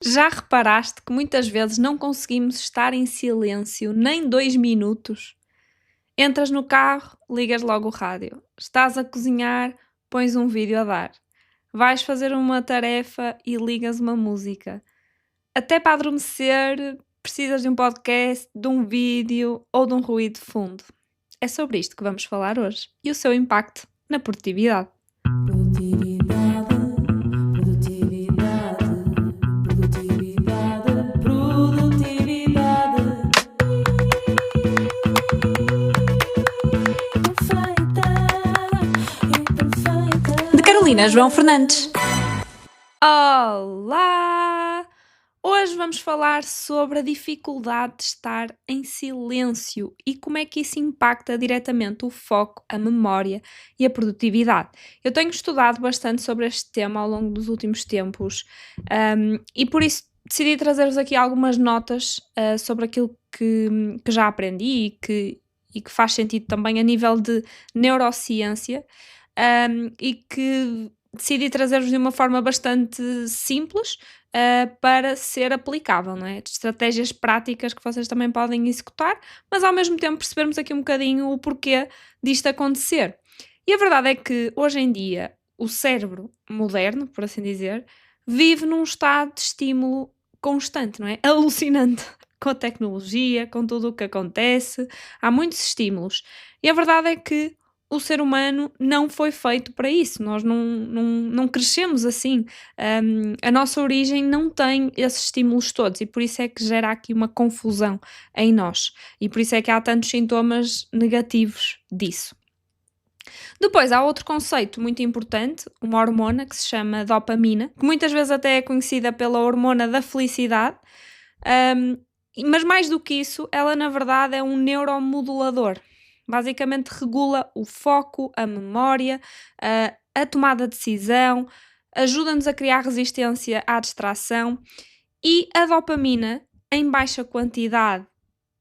Já reparaste que muitas vezes não conseguimos estar em silêncio nem 2 minutos? Entras no carro, ligas logo o rádio. Estás a cozinhar, pões um vídeo a dar. Vais fazer uma tarefa e ligas uma música. Até para adormecer, precisas de um podcast, de um vídeo ou de um ruído de fundo. É sobre isto que vamos falar hoje e o seu impacto na produtividade. Produtividade, produtividade, produtividade, produtividade. Perfeita, imperfeita. De Carolina João Fernandes. Olá! Hoje vamos falar sobre a dificuldade de estar em silêncio e como é que isso impacta diretamente o foco, a memória e a produtividade. Eu tenho estudado bastante sobre este tema ao longo dos últimos tempos, e por isso decidi trazer-vos aqui algumas notas sobre aquilo que já aprendi e que faz sentido também a nível de neurociência, e que decidi trazer-vos de uma forma bastante simples, para ser aplicável, não é? De estratégias práticas que vocês também podem executar, mas ao mesmo tempo percebermos aqui um bocadinho o porquê disto acontecer. E a verdade é que hoje em dia o cérebro moderno, por assim dizer, vive num estado de estímulo constante, não é? Alucinante com a tecnologia, com tudo o que acontece, há muitos estímulos. E a verdade é que o ser humano não foi feito para isso, nós não crescemos assim. A nossa origem não tem esses estímulos todos e por isso é que gera aqui uma confusão em nós e por isso é que há tantos sintomas negativos disso. Depois há outro conceito muito importante, uma hormona que se chama dopamina, que muitas vezes até é conhecida pela hormona da felicidade, mas mais do que isso, ela na verdade é um neuromodulador. Basicamente regula o foco, a memória, a tomada de decisão, ajuda-nos a criar resistência à distração e a dopamina em baixa quantidade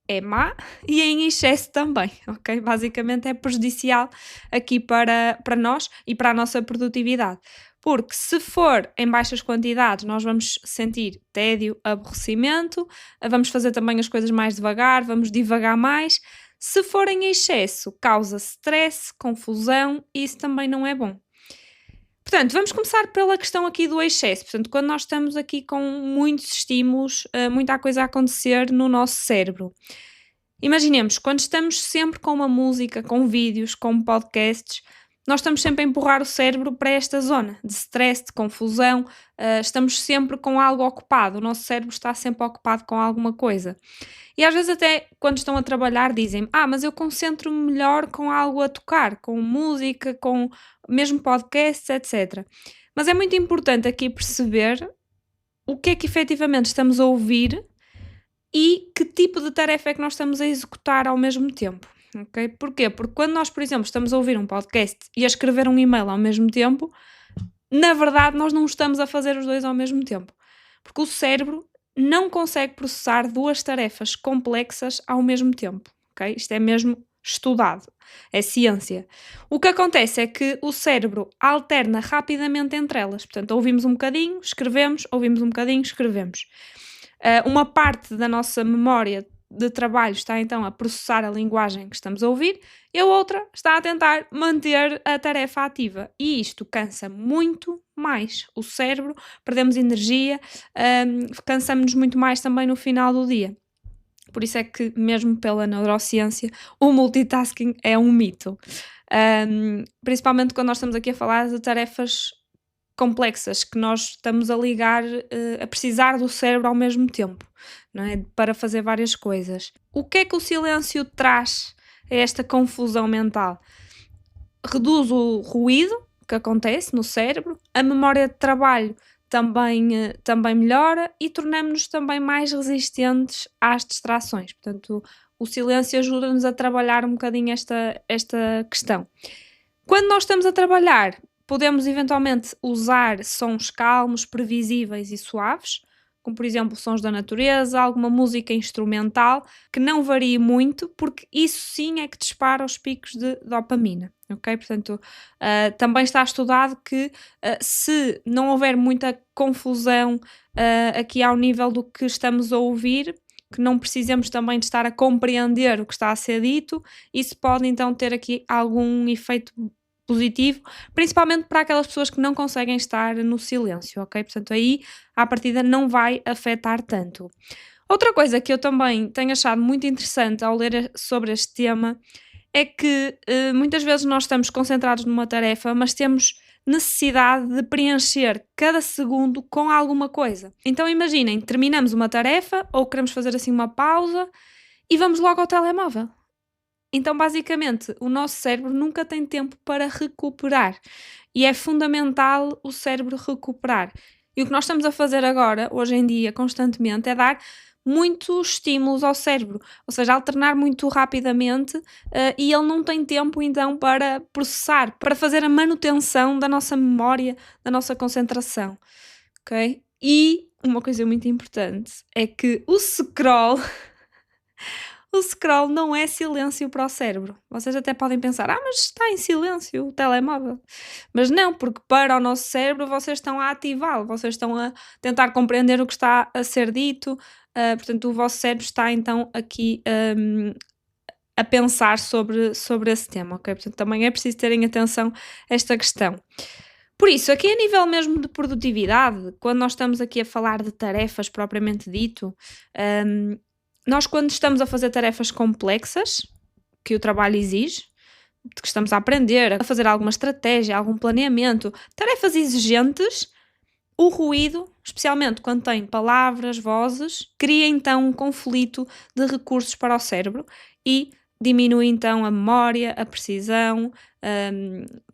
é má e em excesso também, ok? Basicamente é prejudicial aqui para nós e para a nossa produtividade. Porque se for em baixas quantidades, nós vamos sentir tédio, aborrecimento, vamos fazer também as coisas mais devagar, vamos divagar mais. Se for em excesso, causa stress, confusão e isso também não é bom. Portanto, vamos começar pela questão aqui do excesso. Portanto, quando nós estamos aqui com muitos estímulos, muita coisa a acontecer no nosso cérebro. Imaginemos, quando estamos sempre com uma música, com vídeos, com podcasts, nós estamos sempre a empurrar o cérebro para esta zona de stress, de confusão, estamos sempre com algo ocupado, o nosso cérebro está sempre ocupado com alguma coisa. E às vezes até quando estão a trabalhar dizem, mas eu concentro-me melhor com algo a tocar, com música, com mesmo podcasts, etc. Mas é muito importante aqui perceber o que é que efetivamente estamos a ouvir e que tipo de tarefa é que nós estamos a executar ao mesmo tempo, ok? Porquê? Porque quando nós, por exemplo, estamos a ouvir um podcast e a escrever um e-mail ao mesmo tempo, na verdade nós não estamos a fazer os dois ao mesmo tempo, porque o cérebro não consegue processar duas tarefas complexas ao mesmo tempo, ok? Isto é mesmo estudado, é ciência. O que acontece é que o cérebro alterna rapidamente entre elas, portanto, ouvimos um bocadinho, escrevemos, ouvimos um bocadinho, escrevemos. Uma parte da nossa memória de trabalho está então a processar a linguagem que estamos a ouvir e a outra está a tentar manter a tarefa ativa. E isto cansa muito mais o cérebro, perdemos energia, cansamos-nos muito mais também no final do dia. Por isso é que, mesmo pela neurociência, o multitasking é um mito. Principalmente quando nós estamos aqui a falar de tarefas complexas que nós estamos a ligar, a precisar do cérebro ao mesmo tempo, não é? Para fazer várias coisas. O que é que o silêncio traz a esta confusão mental? Reduz o ruído que acontece no cérebro, a memória de trabalho também melhora e tornamos-nos também mais resistentes às distrações. Portanto, o silêncio ajuda-nos a trabalhar um bocadinho esta questão. Quando nós estamos a trabalhar, podemos eventualmente usar sons calmos, previsíveis e suaves, como por exemplo sons da natureza, alguma música instrumental, que não varie muito, porque isso sim é que dispara os picos de dopamina, ok? Portanto, também está estudado que se não houver muita confusão aqui ao nível do que estamos a ouvir, que não precisemos também de estar a compreender o que está a ser dito, isso pode então ter aqui algum efeito positivo, principalmente para aquelas pessoas que não conseguem estar no silêncio, ok? Portanto, aí à partida não vai afetar tanto. Outra coisa que eu também tenho achado muito interessante ao ler sobre este tema é que muitas vezes nós estamos concentrados numa tarefa, mas temos necessidade de preencher cada segundo com alguma coisa. Então imaginem, terminamos uma tarefa ou queremos fazer assim uma pausa e vamos logo ao telemóvel. Então, basicamente, o nosso cérebro nunca tem tempo para recuperar e é fundamental o cérebro recuperar. E o que nós estamos a fazer agora, hoje em dia, constantemente, é dar muitos estímulos ao cérebro, ou seja, alternar muito rapidamente e ele não tem tempo então para processar, para fazer a manutenção da nossa memória, da nossa concentração, ok? E uma coisa muito importante é que o scroll o scroll não é silêncio para o cérebro. Vocês até podem pensar, mas está em silêncio o telemóvel. Mas não, porque para o nosso cérebro vocês estão a ativá-lo, vocês estão a tentar compreender o que está a ser dito, portanto o vosso cérebro está então aqui a pensar sobre esse tema, ok? Portanto também é preciso terem atenção a esta questão. Por isso, aqui a nível mesmo de produtividade, quando nós estamos aqui a falar de tarefas propriamente dito, nós quando estamos a fazer tarefas complexas, que o trabalho exige, que estamos a aprender, a fazer alguma estratégia, algum planeamento, tarefas exigentes, o ruído, especialmente quando tem palavras, vozes, cria então um conflito de recursos para o cérebro e diminui então a memória, a precisão,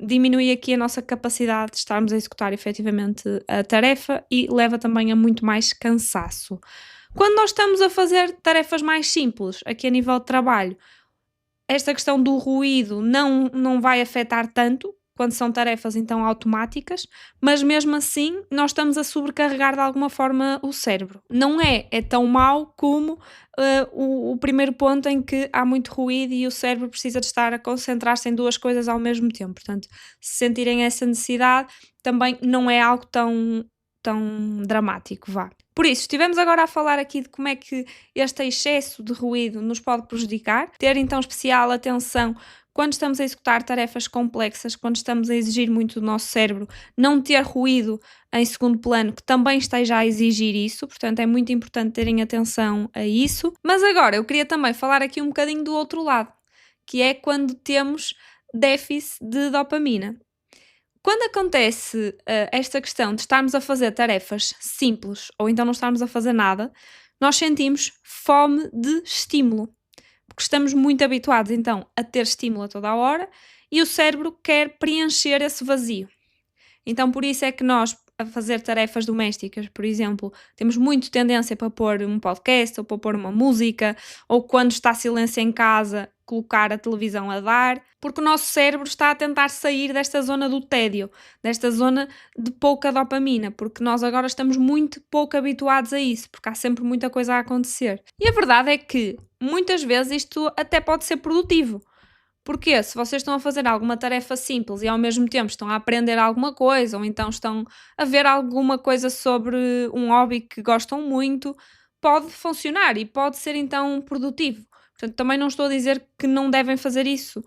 diminui aqui a nossa capacidade de estarmos a executar efetivamente a tarefa e leva também a muito mais cansaço. Quando nós estamos a fazer tarefas mais simples, aqui a nível de trabalho, esta questão do ruído não vai afetar tanto, quando são tarefas então automáticas, mas mesmo assim nós estamos a sobrecarregar de alguma forma o cérebro. Não é tão mau como o primeiro ponto em que há muito ruído e o cérebro precisa de estar a concentrar-se em duas coisas ao mesmo tempo. Portanto, se sentirem essa necessidade, também não é algo tão dramático, vá. Por isso, estivemos agora a falar aqui de como é que este excesso de ruído nos pode prejudicar, ter então especial atenção quando estamos a executar tarefas complexas, quando estamos a exigir muito do nosso cérebro, não ter ruído em segundo plano que também esteja a exigir isso, portanto é muito importante terem atenção a isso. Mas agora eu queria também falar aqui um bocadinho do outro lado, que é quando temos déficit de dopamina. Quando acontece esta questão de estarmos a fazer tarefas simples ou então não estarmos a fazer nada, nós sentimos fome de estímulo, porque estamos muito habituados então a ter estímulo a toda a hora e o cérebro quer preencher esse vazio. Então por isso é que nós, a fazer tarefas domésticas, por exemplo, temos muito tendência para pôr um podcast ou para pôr uma música, ou quando está silêncio em casa, colocar a televisão a dar, porque o nosso cérebro está a tentar sair desta zona do tédio, desta zona de pouca dopamina, porque nós agora estamos muito pouco habituados a isso, porque há sempre muita coisa a acontecer. E a verdade é que, muitas vezes, isto até pode ser produtivo. Porque se vocês estão a fazer alguma tarefa simples e ao mesmo tempo estão a aprender alguma coisa, ou então estão a ver alguma coisa sobre um hobby que gostam muito, pode funcionar e pode ser então produtivo. Portanto, também não estou a dizer que não devem fazer isso,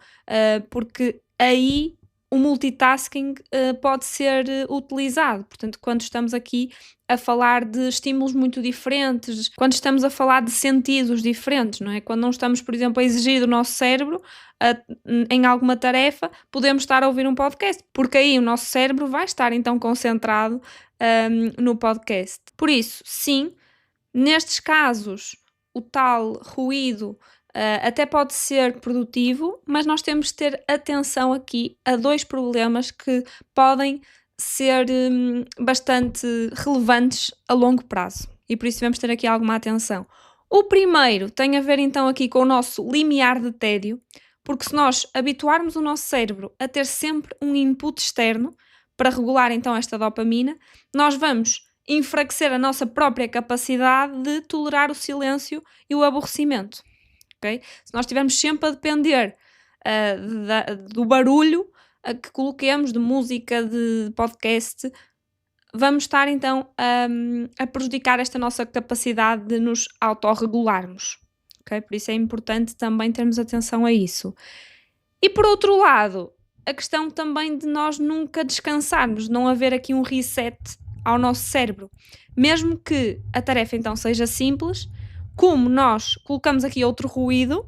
porque aí o multitasking pode ser utilizado. Portanto, quando estamos aqui a falar de estímulos muito diferentes, quando estamos a falar de sentidos diferentes, não é? Quando não estamos, por exemplo, a exigir do nosso cérebro em alguma tarefa, podemos estar a ouvir um podcast, porque aí o nosso cérebro vai estar então concentrado no podcast. Por isso, sim, nestes casos, o tal ruído até pode ser produtivo, mas nós temos de ter atenção aqui a dois problemas que podem ser bastante relevantes a longo prazo e por isso devemos ter aqui alguma atenção. O primeiro tem a ver então aqui com o nosso limiar de tédio, porque se nós habituarmos o nosso cérebro a ter sempre um input externo para regular então esta dopamina, nós vamos enfraquecer a nossa própria capacidade de tolerar o silêncio e o aborrecimento, ok? Se nós estivermos sempre a depender do barulho que coloquemos, de música, de podcast, vamos estar então a prejudicar esta nossa capacidade de nos autorregularmos, ok? Por isso é importante também termos atenção a isso. E por outro lado, a questão também de nós nunca descansarmos, não haver aqui um reset ao nosso cérebro. Mesmo que a tarefa então seja simples, como nós colocamos aqui outro ruído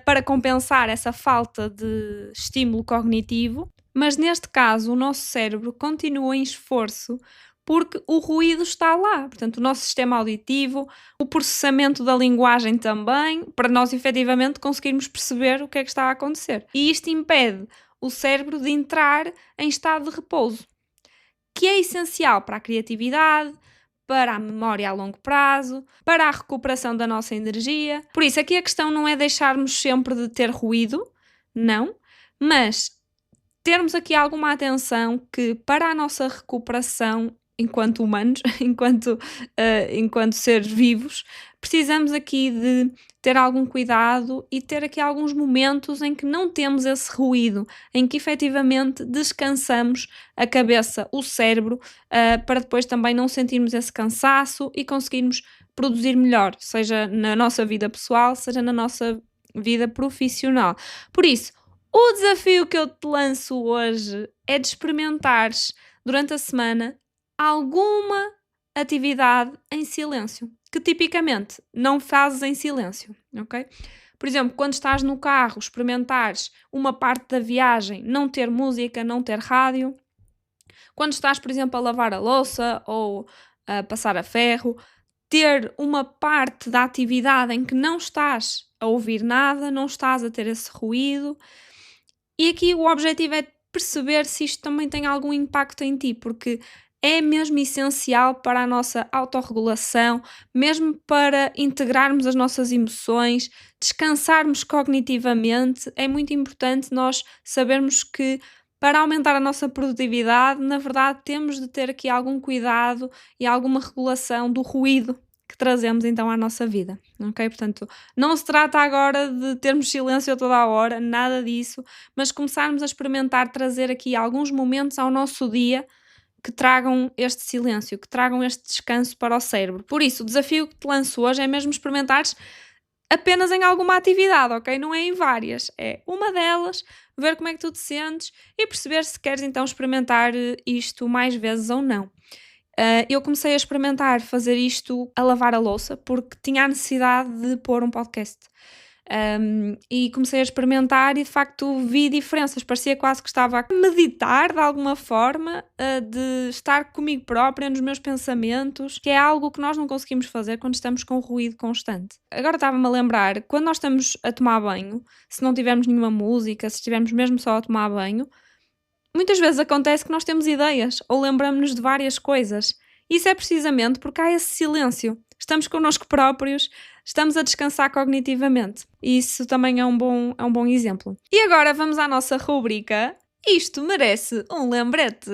para compensar essa falta de estímulo cognitivo, mas neste caso o nosso cérebro continua em esforço porque o ruído está lá. Portanto, o nosso sistema auditivo, o processamento da linguagem também, para nós efetivamente conseguirmos perceber o que é que está a acontecer. E isto impede o cérebro de entrar em estado de repouso, que é essencial para a criatividade, para a memória a longo prazo, para a recuperação da nossa energia. Por isso, aqui a questão não é deixarmos sempre de ter ruído, não, mas termos aqui alguma atenção que para a nossa recuperação enquanto humanos, enquanto seres vivos, precisamos aqui de ter algum cuidado e ter aqui alguns momentos em que não temos esse ruído, em que efetivamente descansamos a cabeça, o cérebro, para depois também não sentirmos esse cansaço e conseguirmos produzir melhor, seja na nossa vida pessoal, seja na nossa vida profissional. Por isso, o desafio que eu te lanço hoje é de experimentares durante a semana alguma atividade em silêncio, que tipicamente não fazes em silêncio, ok? Por exemplo, quando estás no carro, experimentares uma parte da viagem, não ter música, não ter rádio. Quando estás, por exemplo, a lavar a louça ou a passar a ferro, ter uma parte da atividade em que não estás a ouvir nada, não estás a ter esse ruído. E aqui o objetivo é perceber se isto também tem algum impacto em ti, porque é mesmo essencial para a nossa autorregulação, mesmo para integrarmos as nossas emoções, descansarmos cognitivamente. É muito importante nós sabermos que para aumentar a nossa produtividade, na verdade, temos de ter aqui algum cuidado e alguma regulação do ruído que trazemos então à nossa vida, ok? Portanto, não se trata agora de termos silêncio a toda a hora, nada disso, mas começarmos a experimentar trazer aqui alguns momentos ao nosso dia que tragam este silêncio, que tragam este descanso para o cérebro. Por isso, o desafio que te lanço hoje é mesmo experimentares apenas em alguma atividade, ok? Não é em várias, é uma delas, ver como é que tu te sentes e perceber se queres então experimentar isto mais vezes ou não. Eu comecei a experimentar fazer isto a lavar a louça porque tinha a necessidade de pôr um podcast. E comecei a experimentar e de facto vi diferenças, parecia quase que estava a meditar de alguma forma, de estar comigo própria, nos meus pensamentos, que é algo que nós não conseguimos fazer quando estamos com ruído constante. Agora estava-me a lembrar, quando nós estamos a tomar banho, se não tivermos nenhuma música, se estivermos mesmo só a tomar banho, muitas vezes acontece que nós temos ideias ou lembramos-nos de várias coisas. Isso é precisamente porque há esse silêncio. Estamos connosco próprios, estamos a descansar cognitivamente. Isso também é um bom exemplo. E agora vamos à nossa rubrica Isto merece um lembrete.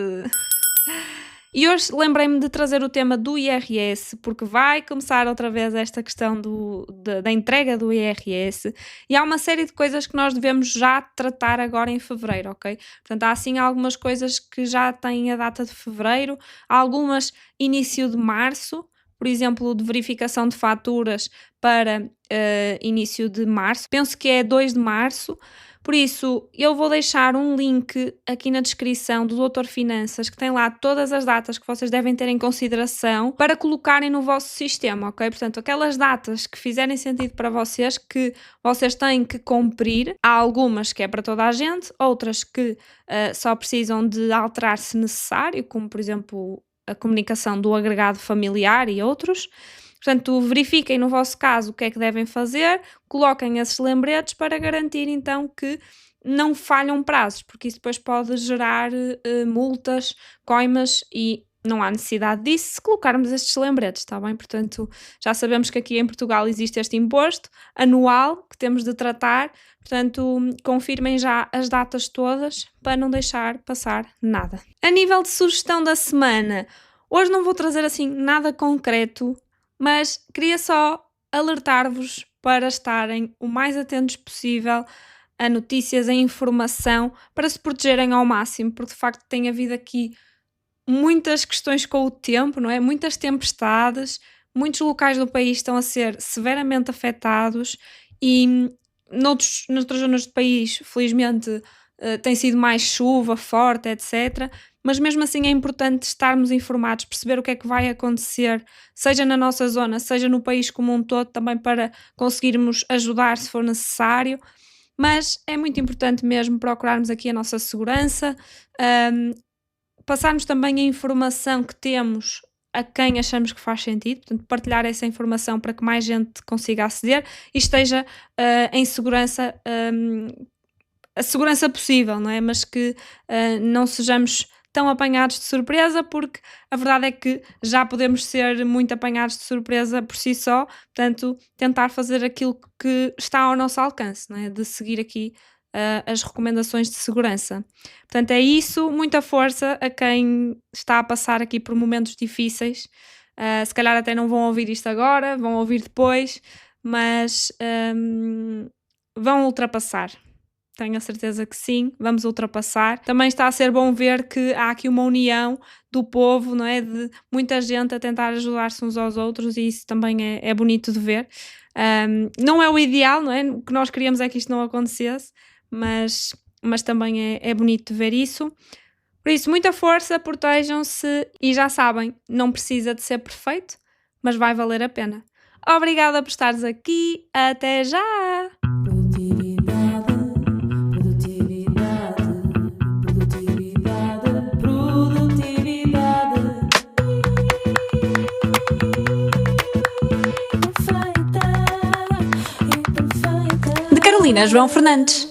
E hoje lembrei-me de trazer o tema do IRS, porque vai começar outra vez esta questão da entrega do IRS, e há uma série de coisas que nós devemos já tratar agora em fevereiro, ok? Portanto, há assim algumas coisas que já têm a data de fevereiro, algumas início de março, por exemplo, de verificação de faturas para início de março, penso que é 2 de março. Por isso, eu vou deixar um link aqui na descrição do Doutor Finanças, que tem lá todas as datas que vocês devem ter em consideração para colocarem no vosso sistema, ok? Portanto, aquelas datas que fizerem sentido para vocês, que vocês têm que cumprir, há algumas que é para toda a gente, outras que só precisam de alterar se necessário, como por exemplo a comunicação do agregado familiar e outros. Portanto, verifiquem no vosso caso o que é que devem fazer, coloquem esses lembretes para garantir então que não falham prazos, porque isso depois pode gerar multas, coimas e não há necessidade disso se colocarmos estes lembretes, está bem? Portanto, já sabemos que aqui em Portugal existe este imposto anual que temos de tratar, portanto, confirmem já as datas todas para não deixar passar nada. A nível de sugestão da semana, Hoje não vou trazer assim nada concreto, mas queria só alertar-vos para estarem o mais atentos possível a notícias, a informação, para se protegerem ao máximo, porque de facto tem havido aqui muitas questões com o tempo, não é? Muitas tempestades, muitos locais do país estão a ser severamente afetados e noutras zonas do país, felizmente, tem sido mais chuva forte, etc. Mas mesmo assim é importante estarmos informados, perceber o que é que vai acontecer, seja na nossa zona, seja no país como um todo, também para conseguirmos ajudar se for necessário. Mas é muito importante mesmo procurarmos aqui a nossa segurança, hum, passarmos também a informação que temos a quem achamos que faz sentido, portanto, partilhar essa informação para que mais gente consiga aceder e esteja em segurança, a segurança possível, não é? Mas que não sejamos tão apanhados de surpresa, porque a verdade é que já podemos ser muito apanhados de surpresa por si só, portanto, tentar fazer aquilo que está ao nosso alcance, não é? De seguir aqui as recomendações de segurança. Portanto, é isso, muita força a quem está a passar aqui por momentos difíceis. Se calhar até não vão ouvir isto agora, vão ouvir depois, mas vão ultrapassar. Tenho a certeza que sim, vamos ultrapassar. Também está a ser bom ver que há aqui uma união do povo, não é? De muita gente a tentar ajudar-se uns aos outros e isso também é bonito de ver. Não é o ideal, não é? O que nós queríamos é que isto não acontecesse, mas também é bonito de ver isso. Por isso, muita força, protejam-se e já sabem, não precisa de ser perfeito, mas vai valer a pena. Obrigada por estares aqui, até já! Produtividade, produtividade, produtividade, produtividade. Perfeita, imperfeita. De Carolina João Fernandes.